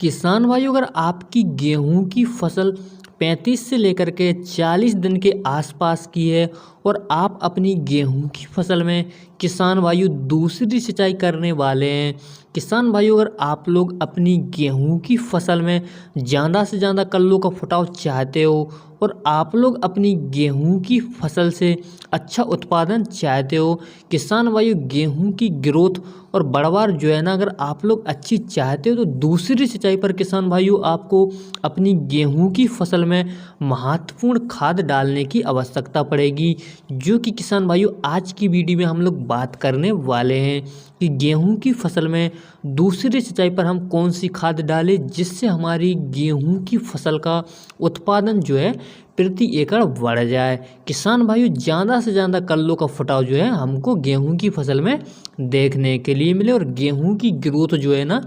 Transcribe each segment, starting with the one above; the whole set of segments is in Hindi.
किसान भाइयों, अगर आपकी गेहूं की फसल 35 से लेकर के 40 दिन के आसपास की है और आप अपनी गेहूं की फसल में किसान भाइयों दूसरी सिंचाई करने वाले हैं। किसान भाइयों, अगर आप लोग अपनी गेहूं की फसल में ज़्यादा से ज़्यादा कल्लों का फुटाव चाहते हो और आप लोग अपनी गेहूं की फसल से अच्छा उत्पादन चाहते हो, किसान भाइयों गेहूं की ग्रोथ और बढ़वार जो है ना, अगर आप लोग अच्छी चाहते हो तो दूसरी सिंचाई पर किसान भाइयों आपको अपनी गेहूं की फसल में महत्वपूर्ण खाद डालने की आवश्यकता पड़ेगी। जो कि किसान भाइयों आज की वीडियो में हम लोग बात करने वाले हैं कि गेहूं की फसल में दूसरी सिंचाई पर हम कौन सी खाद डालें जिससे हमारी गेहूं की फसल का उत्पादन जो है प्रति एकड़ बढ़ जाए। किसान भाइयों ज़्यादा से ज़्यादा कल्लों का फुटाव जो है हमको गेहूं की फसल में देखने के लिए मिले और गेहूं की ग्रोथ जो है ना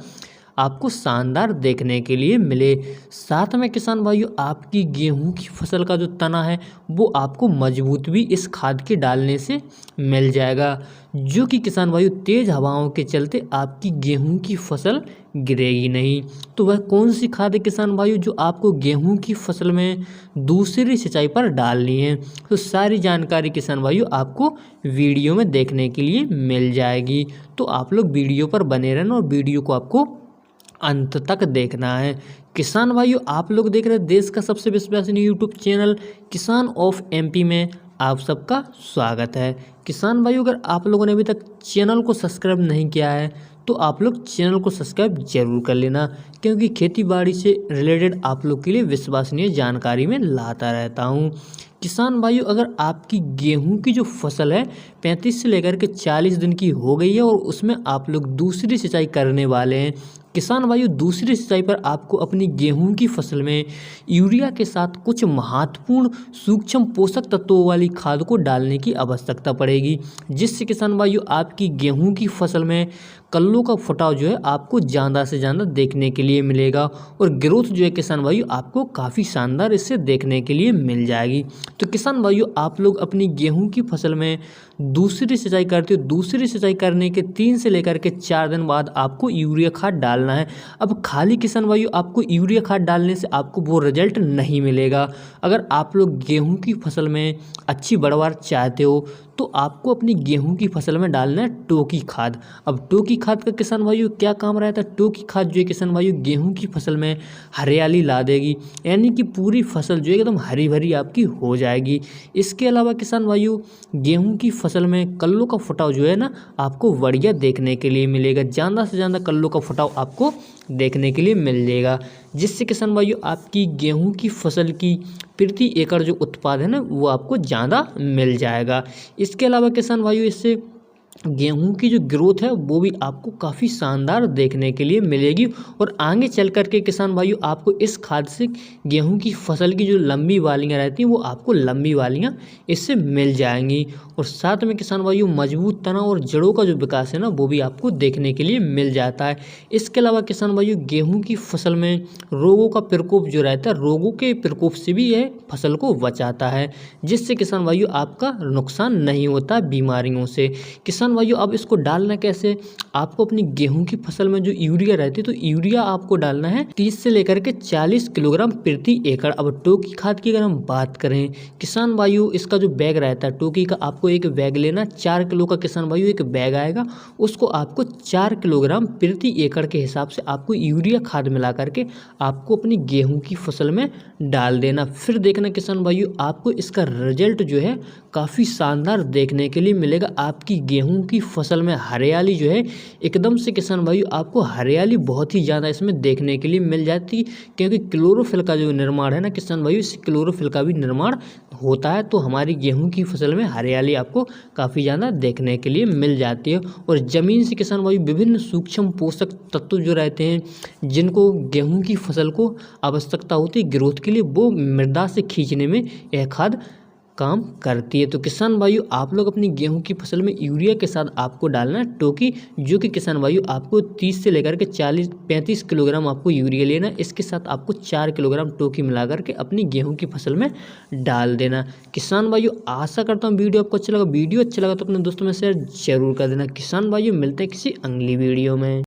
आपको शानदार देखने के लिए मिले। साथ में किसान भाइयों आपकी गेहूं की फसल का जो तना है वो आपको मजबूत भी इस खाद के डालने से मिल जाएगा। जो कि किसान भाइयों तेज हवाओं के चलते आपकी गेहूं की फसल गिरेगी नहीं। तो वह कौन सी खाद है किसान भाइयों जो आपको गेहूं की फसल में दूसरी सिंचाई पर डालनी है? तो सारी जानकारी किसान भाइयों आपको वीडियो में देखने के लिए मिल जाएगी। तो आप लोग वीडियो पर बने रहना और वीडियो को आपको अंत तक देखना है। किसान भाइयों, आप लोग देख रहे हैं देश का सबसे विश्वसनीय यूट्यूब चैनल किसान ऑफ एमपी में आप सबका स्वागत है। किसान भाइयों, अगर आप लोगों ने अभी तक चैनल को सब्सक्राइब नहीं किया है तो आप लोग चैनल को सब्सक्राइब जरूर कर लेना, क्योंकि खेती बाड़ी से रिलेटेड आप लोग के लिए विश्वसनीय जानकारी में लाता रहता हूँ। किसान भाइयों, अगर आपकी गेहूं की जो फसल है 35 से लेकर के 40 दिन की हो गई है और उसमें आप लोग दूसरी सिंचाई करने वाले हैं, किसान भाइयों दूसरी सिंचाई पर आपको अपनी गेहूं की फसल में यूरिया के साथ कुछ महत्वपूर्ण सूक्ष्म पोषक तत्वों वाली खाद को डालने की आवश्यकता पड़ेगी, जिससे किसान भाइयों आपकी गेहूं की फसल में कल्लों का फुटाव जो है आपको ज़्यादा से ज़्यादा देखने के लिए मिलेगा और ग्रोथ जो है किसान भाइयों आपको काफ़ी शानदार इससे देखने के लिए मिल जाएगी। तो किसान भाइयों आप लोग अपनी गेहूं की फसल में दूसरी सिंचाई करते हो, दूसरी सिंचाई करने के 3 से लेकर के 4 दिन बाद आपको यूरिया खाद डालना है। अब खाली किसान भाइयों आपको यूरिया खाद डालने से आपको वो रिजल्ट नहीं मिलेगा। अगर आप लोग गेहूं की फसल में अच्छी पैदावार चाहते हो तो आपको अपनी गेहूं की फसल में डालना है टोकी खाद। अब टोकी खाद का किसान भाइयों क्या काम रहता है? टोकी खाद जो है किसान भाइयों गेहूं की फसल में हरियाली ला देगी, यानी कि पूरी फसल जो है एकदम हरी भरी आपकी हो जाएगी। इसके अलावा किसान भाइयों गेहूं की फसल में कल्लों का फुटाव जो है ना आपको बढ़िया देखने के लिए मिलेगा, ज़्यादा से ज़्यादा कल्लों का फुटाव आपको देखने के लिए मिल जाएगा, जिससे किसान भाइयों आपकी गेहूं की फसल की प्रति एकड़ जो उत्पादन है ना वो आपको ज़्यादा मिल जाएगा। इसके अलावा किसान भाइयों इससे गेहूं की जो ग्रोथ है वो भी आपको काफ़ी शानदार देखने के लिए मिलेगी और आगे चल कर के किसान भाइयों आपको इस खाद से गेहूं की फसल की जो लंबी वालियां रहती हैं वो आपको लंबी वालियां इससे मिल जाएंगी और साथ में किसान भाइयों मजबूत तना और जड़ों का जो विकास है ना वो भी आपको देखने के लिए मिल जाता है। इसके अलावा किसान भाइयों गेहूँ की फसल में रोगों का प्रकोप जो रहता है, रोगों के प्रकोप से भी यह फसल को बचाता है, जिससे किसान भाइयों आपका नुकसान नहीं होता बीमारियों से। किसान भाइयों अब इसको डालना कैसे? आपको अपनी गेहूं की फसल में जो यूरिया रहती है तो यूरिया आपको डालना है 30 से लेकर के 40 किलोग्राम प्रति एकड़। अब टोकी खाद की अगर हम बात करें किसान भाइयों इसका जो बैग रहता है टोकी का, आपको एक बैग लेना 4 किलो का किसान भाइयों एक बैग आएगा, उसको आपको 4 किलोग्राम प्रति एकड़ के हिसाब से आपको यूरिया खाद मिला करके आपको अपनी गेहूं की फसल में डाल देना। फिर देखना किसान भाइयों आपको इसका रिजल्ट जो है काफ़ी शानदार देखने के लिए मिलेगा। आपकी गेहूं की फसल में हरियाली जो है एकदम से किसान भाइयों आपको हरियाली बहुत ही ज़्यादा इसमें देखने के लिए मिल जाती है, क्योंकि क्लोरोफिल का जो निर्माण है ना किसान भाइयों इस क्लोरोफिल का भी निर्माण होता है, तो हमारी गेहूं की फसल में हरियाली आपको काफ़ी ज़्यादा देखने के लिए मिल जाती है और ज़मीन से किसान भाइयों विभिन्न सूक्ष्म पोषक तत्व जो रहते हैं जिनको गेहूं की फसल को आवश्यकता होती है ग्रोथ के लिए वो मृदा से खींचने में यह खाद काम करती है। तो किसान भाइयों आप लोग अपनी गेहूं की फसल में यूरिया के साथ आपको डालना है टोकी, जो कि किसान भाइयों आपको 30 से लेकर के 35 किलोग्राम आपको यूरिया लेना, इसके साथ आपको 4 किलोग्राम टोकी मिला करके अपनी गेहूं की फसल में डाल देना। किसान भाइयों आशा करता हूँ वीडियो आपको अच्छा लगा, वीडियो अच्छा लगा तो अपने दोस्तों में शेयर जरूर कर देना। किसान भाइयों मिलते हैं किसी अगली वीडियो में।